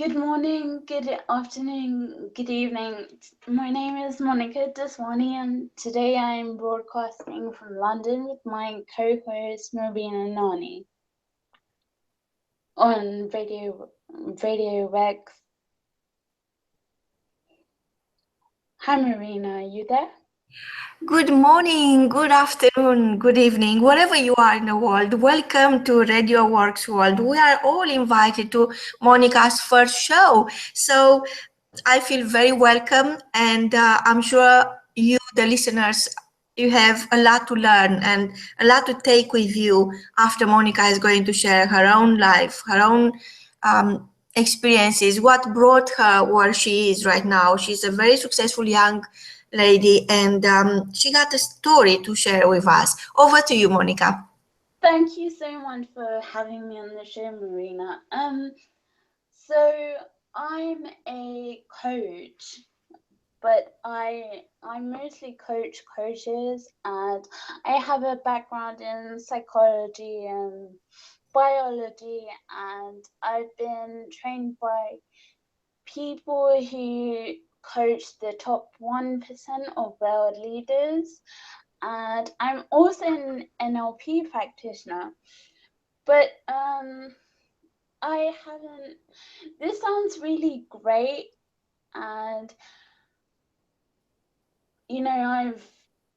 Good morning, good afternoon, good evening. My name is Monica Deswani, and today I'm broadcasting from London with my co-host Marina Nani on Radio Rex. Hi Marina, are you there? Good morning, good afternoon, good evening, wherever you are in the world. Welcome to Radio Works World. We are all invited to Monica's first show. So I feel very welcome, and I'm sure you, the listeners, you have a lot to learn and a lot to take with you after Monica is going to share her own life, her own experiences, what brought her where she is right now. She's a very successful young lady, and she got a story to share with us. Over to you, Monica. Thank you so much for having me on the show, Marina. So I'm a coach, but I mostly coach coaches, and I have a background in psychology and biology, and I've been trained by people who coach the top 1% of world leaders, and I'm also an NLP practitioner. But I haven't. This sounds really great, and I've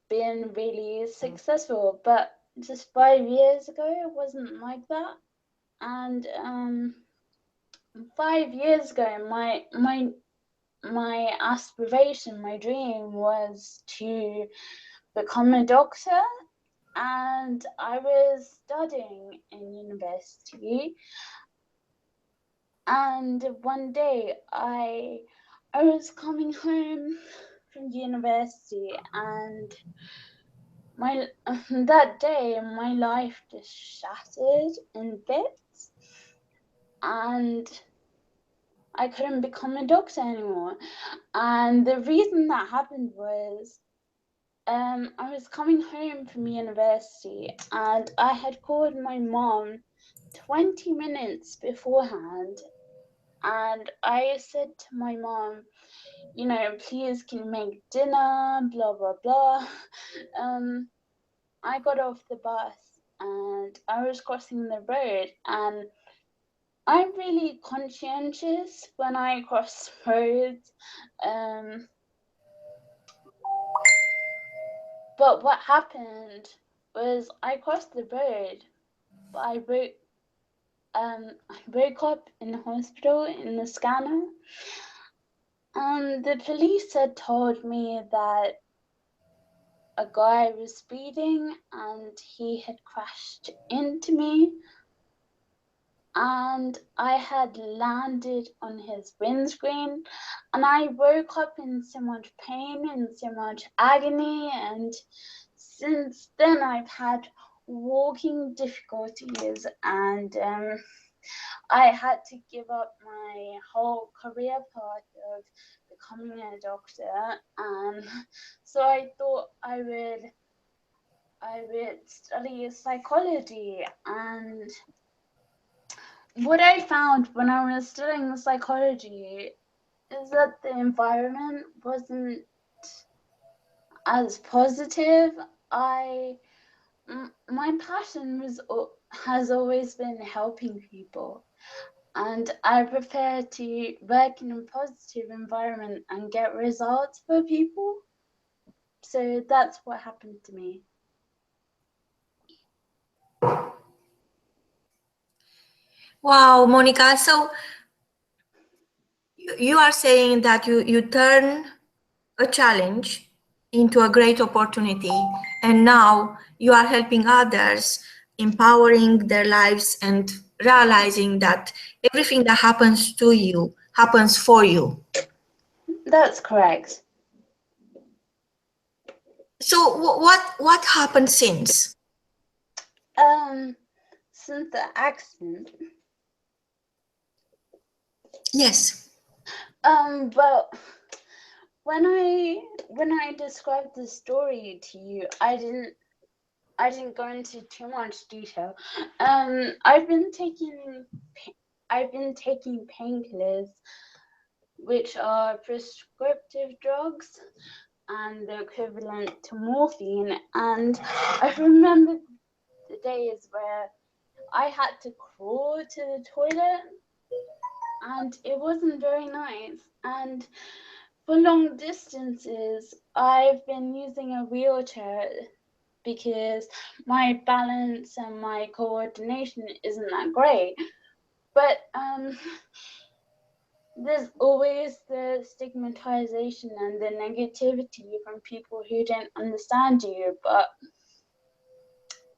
been really successful, but just 5 years ago, it wasn't like that. And 5 years ago, my aspiration, my dream was to become a doctor, and I was studying in university. And one day, I was coming home from university, and that day my life just shattered in bits, and I couldn't become a doctor anymore. And the reason that happened was I was coming home from university, and I had called my mom 20 minutes beforehand, and I said to my mom, please can you make dinner, blah blah blah. I got off the bus, and I was crossing the road, and I'm really conscientious when I cross roads. But what happened was I crossed the road, but I woke up in the hospital in the scanner, and the police had told me that a guy was speeding and he had crashed into me, and I had landed on his windscreen, and I woke up in so much pain and so much agony, and since then I've had walking difficulties, and I had to give up my whole career path of becoming a doctor, and so I thought I would study psychology. And what I found when I was studying psychology is that the environment wasn't as positive. My passion has always been helping people, and I prefer to work in a positive environment and get results for people. So that's what happened to me. Wow, Monica. So you are saying that you turn a challenge into a great opportunity, and now you are helping others, empowering their lives and realizing that everything that happens to you happens for you. That's correct. So what happened since? Um, since the accident, Yes. well, when I described the story to you, I didn't go into too much detail. I've been taking I've been taking painkillers, which are prescriptive drugs and the equivalent to morphine. And I remember the days where I had to crawl to the toilet, and it wasn't very nice. And for long distances, I've been using a wheelchair because my balance and my coordination isn't that great. But there's always the stigmatization and the negativity from people who don't understand you. But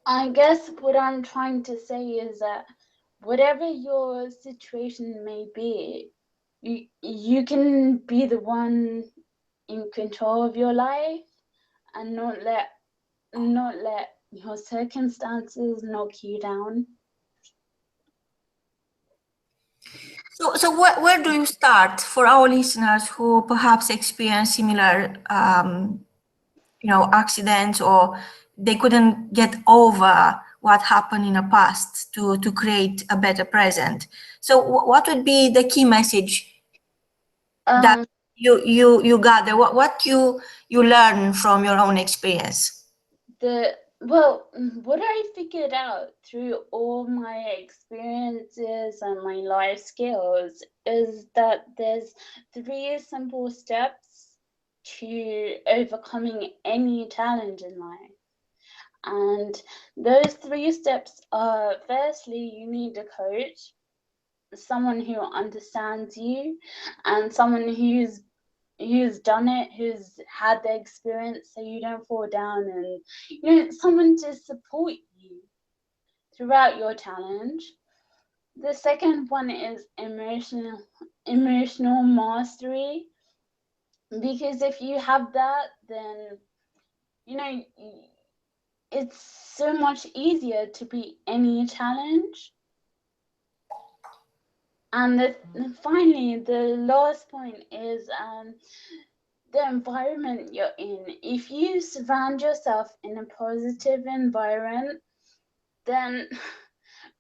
I guess what I'm trying to say is that whatever your situation may be, you can be the one in control of your life and not let your circumstances knock you down. So where do you start for our listeners who perhaps experience similar, accidents, or they couldn't get over what happened in the past to create a better present? So what would be the key message that Um, you gather? What you learn from your own experience? what I figured out through all my experiences and my life skills is that there's 3 simple steps to overcoming any challenge in life. And those 3 steps are, firstly, you need a coach, someone who understands you, and someone who's done it, who's had the experience, so you don't fall down, and someone to support you throughout your challenge. The second one is emotional mastery, because if you have that, then you know it's so much easier to beat any challenge. And finally, the last point is the environment you're in. If you surround yourself in a positive environment, then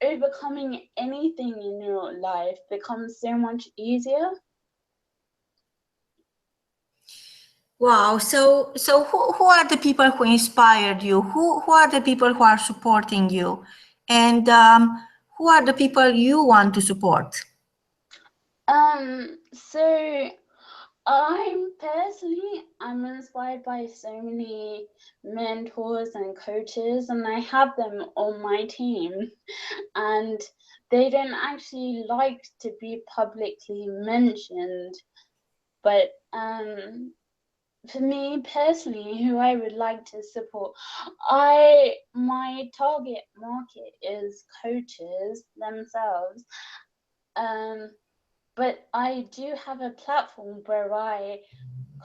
overcoming anything in your life becomes so much easier. Wow. So who are the people who inspired you? Who are the people who are supporting you? And who are the people you want to support? So I'm inspired by so many mentors and coaches, and I have them on my team, and they don't actually like to be publicly mentioned. But for me personally, who I would like to support, my target market is coaches themselves. But I do have a platform where I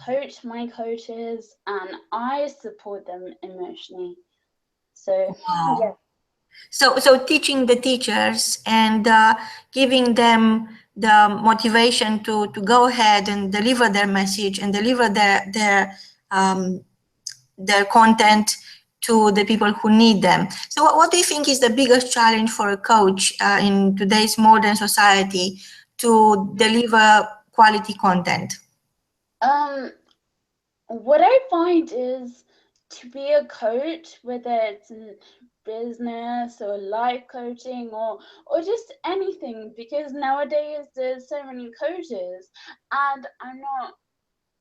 coach my coaches and I support them emotionally. So yeah. Wow. So teaching the teachers and giving them the motivation to go ahead and deliver their message and deliver their content to the people who need them. So what do you think is the biggest challenge for a coach in today's modern society to deliver quality content? Um, what I find is to be a coach, whether it's in business or life coaching or just anything, because nowadays there's so many coaches, and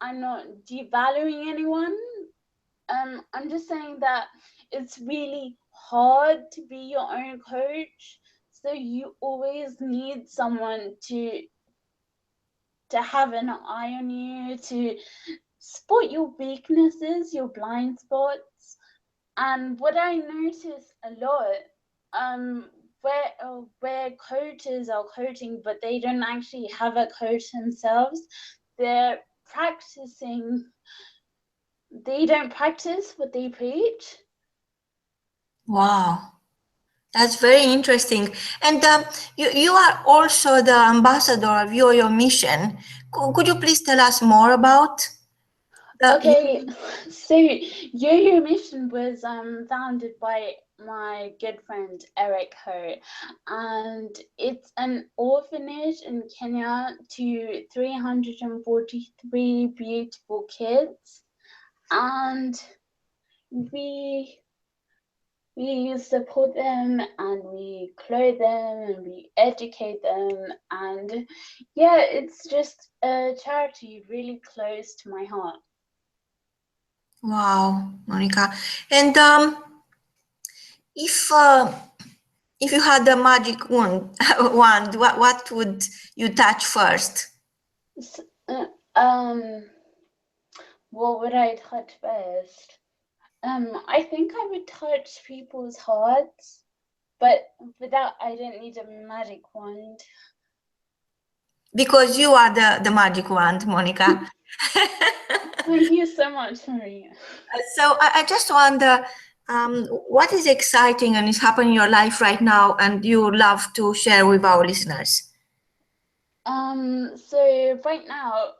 I'm not devaluing anyone. I'm just saying that it's really hard to be your own coach, so you always need someone to have an eye on you, to spot your weaknesses, your blind spots. And what I notice a lot, where coaches are coaching, but they don't actually have a coach themselves, they're practicing. They don't practice what they preach. Wow. That's very interesting. And you are also the ambassador of your mission. Could you please tell us more about the? Okay, so Yo-Yo Mission was founded by my good friend Eric Ho, and it's an orphanage in Kenya to 343 beautiful kids, and we support them and we clothe them and we educate them, and yeah, it's just a charity really close to my heart. Wow, Monica. And if you had a magic wand, what would you touch first? What would I touch first? I think I would touch people's hearts, but for that I don't need a magic wand. Because you are the magic wand, Monica. Thank you so much, Maria. So I just wonder, what is exciting and is happening in your life right now and you love to share with our listeners? So right now,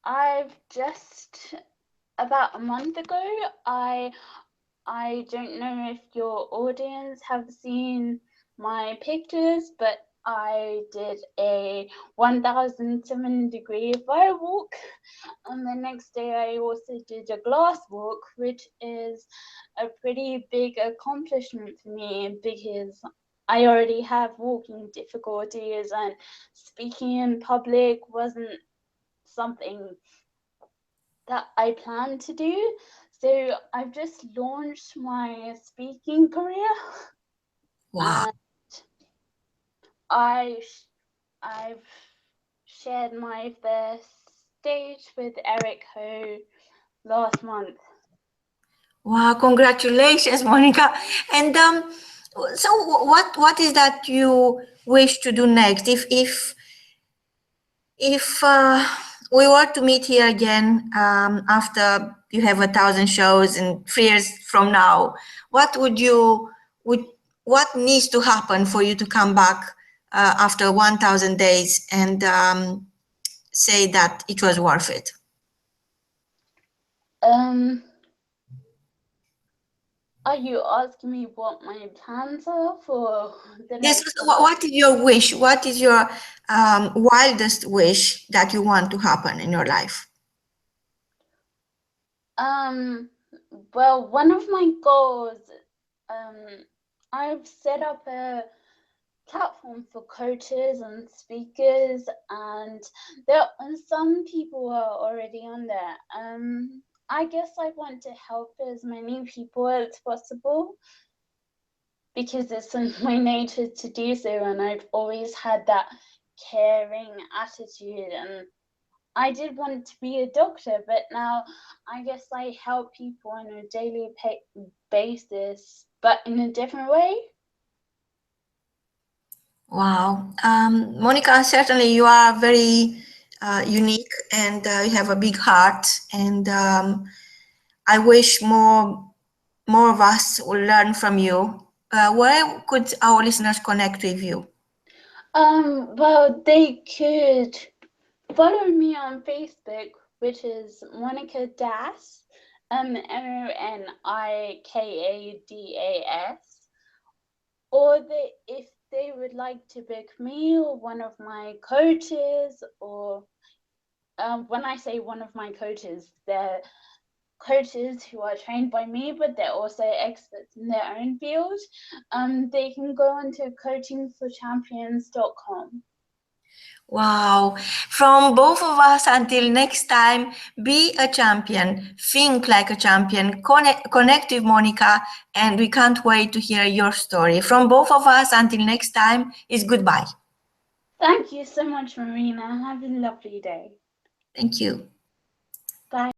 I've just, about a month ago, I don't know if your audience have seen my pictures, but I did a 1,007-degree fire walk, and the next day I also did a glass walk, which is a pretty big accomplishment for me because I already have walking difficulties and speaking in public wasn't something that I planned to do. So I've just launched my speaking career. Wow. And I've shared my first stage with Eric Ho last month. Wow, congratulations, Monica. And so what is that you wish to do next? If we were to meet here again after you have 1,000 shows and 3 years from now, what what needs to happen for you to come back after 1,000 days and say that it was worth it? Are you asking me what my plans are for the Yes. next? What is your wish? What is your wildest wish that you want to happen in your life? Well, one of my goals, I've set up a platform for coaches and speakers, and there are some people are already on there. I guess I want to help as many people as possible because it's in my nature to do so, and I've always had that caring attitude, and I did want to be a doctor, but now I guess I help people on a daily basis, but in a different way. Wow. Monica, certainly you are very unique and you have a big heart. And I wish more of us will learn from you. Where could our listeners connect with you? Well, they could follow me on Facebook, which is Monica Das, MONIKADAS, or if they would like to book me or one of my coaches, or when I say one of my coaches, they're coaches who are trained by me, but they're also experts in their own field. They can go on to coachingforchampions.com. Wow. From both of us, until next time, be a champion, think like a champion, connect with Monica, and we can't wait to hear your story. From both of us, until next time, is goodbye. Thank you so much, Marina. Have a lovely day. Thank you. Bye.